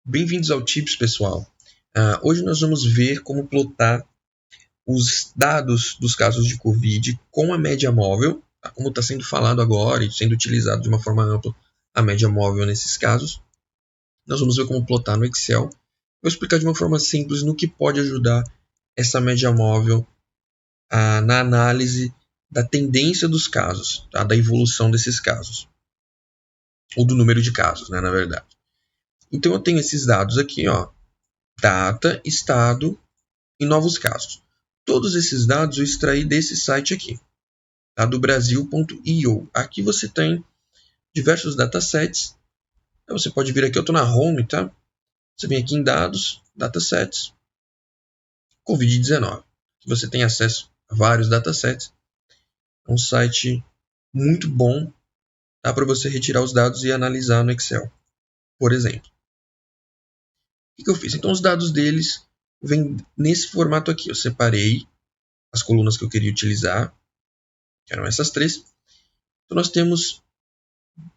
Bem-vindos ao Tips, pessoal. Hoje nós vamos ver como plotar os dados dos casos de Covid com a média móvel, tá? Como está sendo falado agora e sendo utilizado de uma forma ampla a média móvel nesses casos. Nós vamos ver como plotar no Excel. Vou explicar de uma forma simples no que pode ajudar essa média móvel na análise da tendência dos casos, tá? Da evolução desses casos, ou do número de casos, né, na verdade. Então eu tenho esses dados aqui, ó, data, estado e novos casos. Todos esses dados eu extraí desse site aqui, tá? Do Brasil.io. Aqui você tem diversos datasets. Então você pode vir aqui, eu estou na home, tá? Você vem aqui em dados, datasets, Covid-19. Você tem acesso a vários datasets. É um site muito bom, tá? Para você retirar os dados e analisar no Excel, por exemplo. O que eu fiz? Então os dados deles vêm nesse formato aqui. Eu separei as colunas que eu queria utilizar, que eram essas três. Então nós temos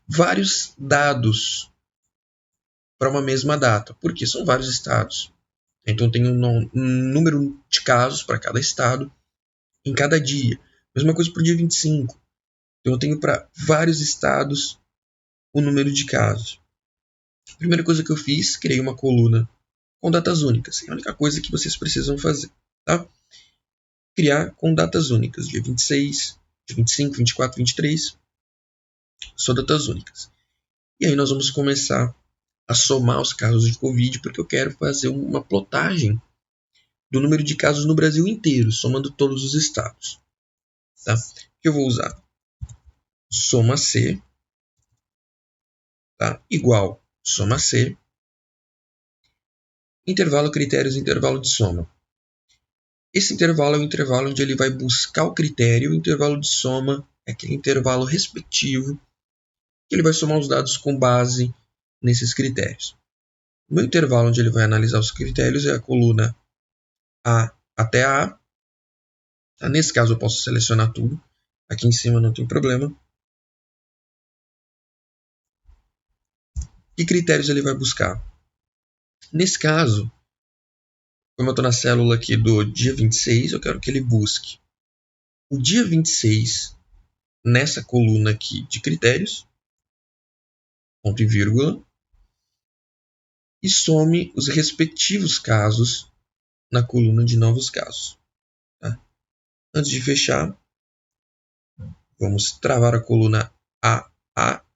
vários dados para uma mesma data, porque são vários estados. Então tem um número de casos para cada estado em cada dia. Mesma coisa para o dia 25. Então eu tenho para vários estados o número de casos. A primeira coisa que eu fiz, criei uma coluna com datas únicas. É a única coisa que vocês precisam fazer, tá? Criar com datas únicas, dia 26, dia 25, 24, 23, só datas únicas. E aí nós vamos começar a somar os casos de Covid, porque eu quero fazer uma plotagem do número de casos no Brasil inteiro, somando todos os estados. Tá? Eu vou usar soma C, tá? Igual soma C, intervalo critérios, intervalo de soma. Esse intervalo é o intervalo onde ele vai buscar o critério, o intervalo de soma é aquele intervalo respectivo que ele vai somar os dados com base nesses critérios. O meu intervalo onde ele vai analisar os critérios é a coluna A até A. Nesse caso eu posso selecionar tudo. Aqui em cima não tem problema. Que critérios ele vai buscar? Nesse caso, como eu estou na célula aqui do dia 26, eu quero que ele busque o dia 26 nessa coluna aqui de critérios, ponto e vírgula, e some os respectivos casos na coluna de novos casos. Tá? Antes de fechar, vamos travar a coluna A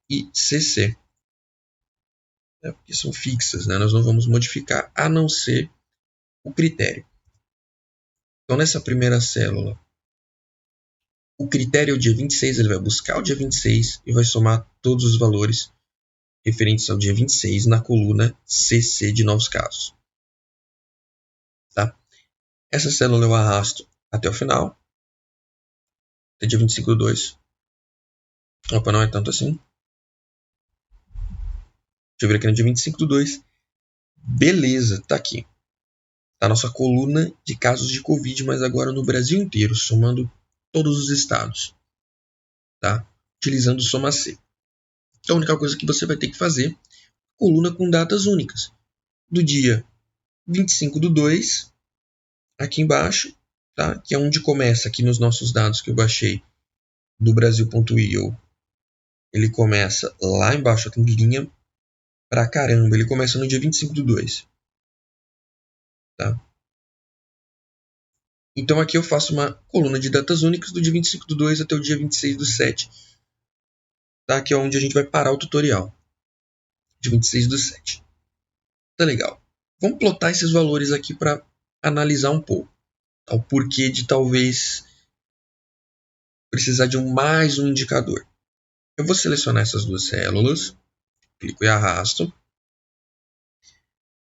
e CC. Porque são fixas, né? Nós não vamos modificar a não ser o critério. Então, nessa primeira célula, o critério é o dia 26, ele vai buscar o dia 26 e vai somar todos os valores referentes ao dia 26 na coluna CC de novos casos. Tá? Essa célula eu arrasto até o final, até dia 25/2. Opa, não é tanto assim. Deixa eu ver aqui no dia 25/2. Beleza, tá aqui. Tá a nossa coluna de casos de Covid, mas agora no Brasil inteiro, somando todos os estados. Tá? Utilizando o soma C. Então, a única coisa que você vai ter que fazer, coluna com datas únicas. Do dia 25/2, aqui embaixo, tá? Que é onde começa aqui nos nossos dados que eu baixei do Brasil.io. Ele começa lá embaixo, tem linha pra caramba. Ele começa no dia 25/2. Tá? Então aqui eu faço uma coluna de datas únicas do dia 25/2 até o dia 26/7. Tá? Que é onde a gente vai parar o tutorial. De 26/7. Tá legal. Vamos plotar esses valores aqui para analisar um pouco. O porquê de talvez precisar de mais um indicador. Eu vou selecionar essas duas células, clico e arrasto,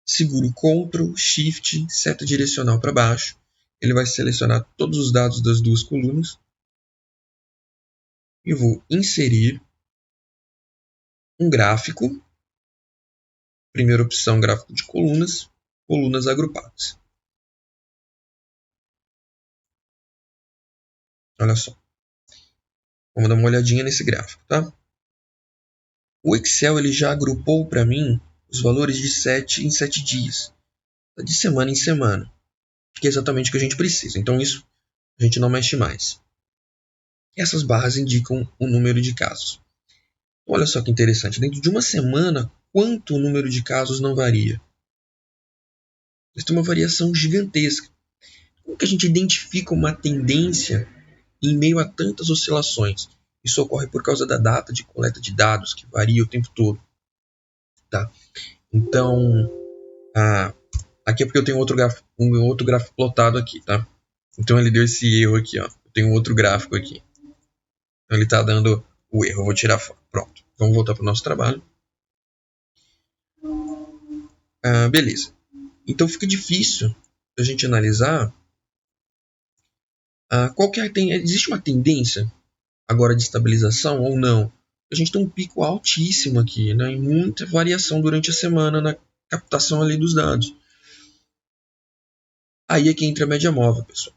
seguro Ctrl, Shift, seta direcional para baixo, ele vai selecionar todos os dados das duas colunas, e vou inserir um gráfico, primeira opção, gráfico de colunas, colunas agrupadas. Olha só, vamos dar uma olhadinha nesse gráfico, tá? O Excel ele já agrupou para mim os valores de 7 em 7 dias, de semana em semana, que é exatamente o que a gente precisa. Então isso a gente não mexe mais. Essas barras indicam o número de casos. Olha só que interessante, dentro de uma semana, quanto o número de casos não varia? Isso tem uma variação gigantesca. Como que a gente identifica uma tendência em meio a tantas oscilações? Isso ocorre por causa da data de coleta de dados, que varia o tempo todo. Tá? Então, aqui é porque eu tenho um outro gráfico plotado aqui. Tá? Então ele deu esse erro aqui. Ó. Eu tenho um outro gráfico aqui. Então ele está dando o erro. Eu vou tirar fora. Pronto. Vamos voltar para o nosso trabalho. Beleza. Então fica difícil a gente analisar existe uma tendência agora de estabilização ou não. A gente tem um pico altíssimo aqui, né, e muita variação durante a semana na captação ali dos dados. Aí é que entra a média móvel, pessoal.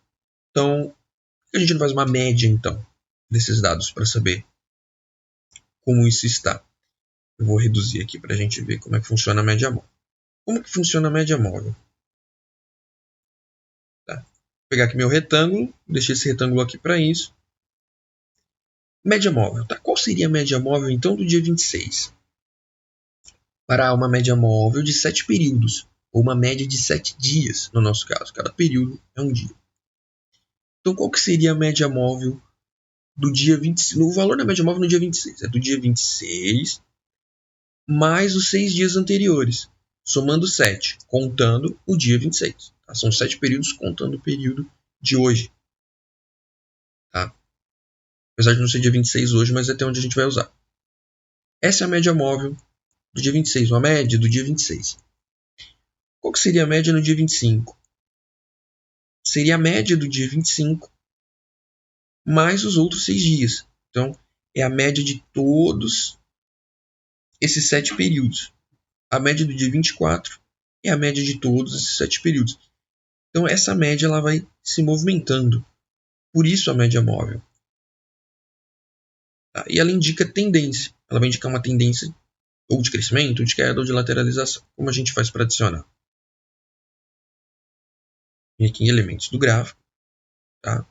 Então, por que a gente não faz uma média, então, desses dados para saber como isso está? Eu vou reduzir aqui para a gente ver como é que funciona a média móvel. Como que funciona a média móvel? Tá. Vou pegar aqui meu retângulo, deixei esse retângulo aqui para isso. Média móvel. Tá? Qual seria a média móvel, então, do dia 26? Para uma média móvel de 7 períodos, ou uma média de 7 dias, no nosso caso. Cada período é um dia. Então, qual que seria a média móvel do dia 26? O valor da média móvel no dia 26 é do dia 26 mais os 6 dias anteriores, somando 7, contando o dia 26. Tá? São 7 períodos contando o período de hoje. Tá? Apesar de não ser dia 26 hoje, mas é até onde a gente vai usar. Essa é a média móvel do dia 26, uma média do dia 26. Qual que seria a média no dia 25? Seria a média do dia 25 mais os outros 6 dias. Então, é a média de todos esses 7 períodos. A média do dia 24 é a média de todos esses 7 períodos. Então, essa média ela vai se movimentando. Por isso, a média móvel. Tá? E ela indica tendência. Ela vai indicar uma tendência ou de crescimento, ou de queda, ou de lateralização. Como a gente faz para adicionar? Vem aqui em elementos do gráfico. Tá?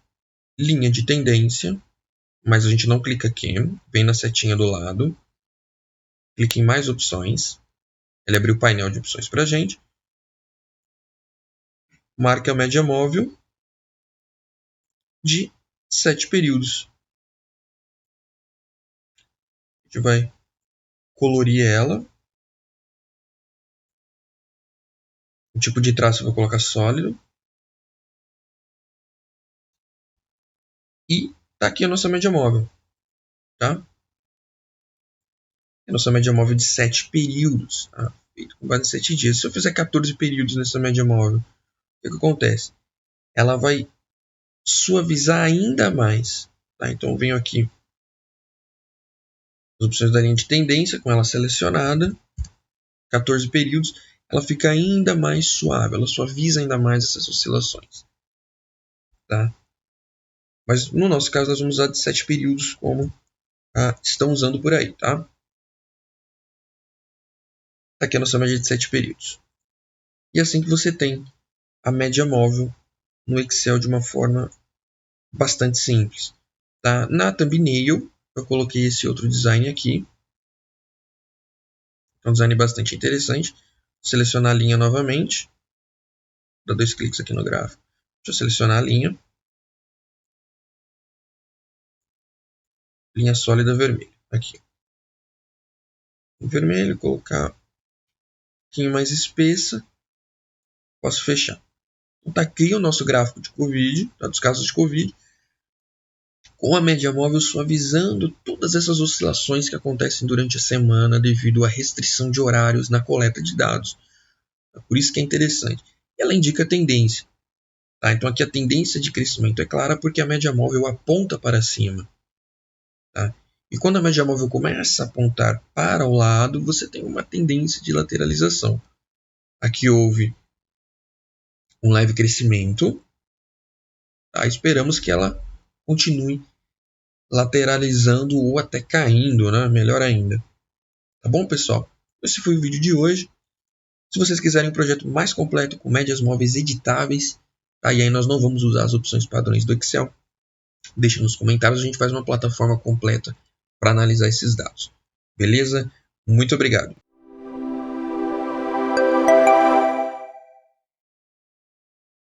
Linha de tendência. Mas a gente não clica aqui. Vem na setinha do lado. Clique em mais opções. Ele abriu o painel de opções para a gente. Marque a média móvel de 7 períodos. A gente vai colorir ela. O tipo de traço eu vou colocar sólido. E está aqui a nossa média móvel. Tá? A nossa média móvel de 7 períodos. Tá? Feito com base em 7 dias. Se eu fizer 14 períodos nessa média móvel, o que acontece? Ela vai suavizar ainda mais. Tá? Então eu venho aqui as opções da linha de tendência, com ela selecionada, 14 períodos, ela fica ainda mais suave, ela suaviza ainda mais essas oscilações. Tá? Mas no nosso caso nós vamos usar de 7 períodos como estão usando por aí. Tá? Aqui é a nossa média de 7 períodos. E assim que você tem a média móvel no Excel de uma forma bastante simples. Tá? Na thumbnail eu coloquei esse outro design aqui. É um design bastante interessante. Vou selecionar a linha novamente. Dá 2 cliques aqui no gráfico. Deixa eu selecionar a linha. Linha sólida vermelha. Aqui. Em vermelho, colocar um pouquinho mais espessa. Posso fechar. Então tá aqui o nosso gráfico de Covid, tá, dos casos de Covid, com a média móvel suavizando todas essas oscilações que acontecem durante a semana devido à restrição de horários na coleta de dados. Por isso que é interessante. Ela indica tendência. Tá? Então aqui a tendência de crescimento é clara porque a média móvel aponta para cima. Tá? E quando a média móvel começa a apontar para o lado, você tem uma tendência de lateralização. Aqui houve um leve crescimento. Tá? Esperamos que ela continue lateralizando ou até caindo, né? Melhor ainda. Tá bom, pessoal? Esse foi o vídeo de hoje. Se vocês quiserem um projeto mais completo, com médias móveis editáveis, tá? E aí nós não vamos usar as opções padrões do Excel, deixe nos comentários, a gente faz uma plataforma completa para analisar esses dados. Beleza? Muito obrigado.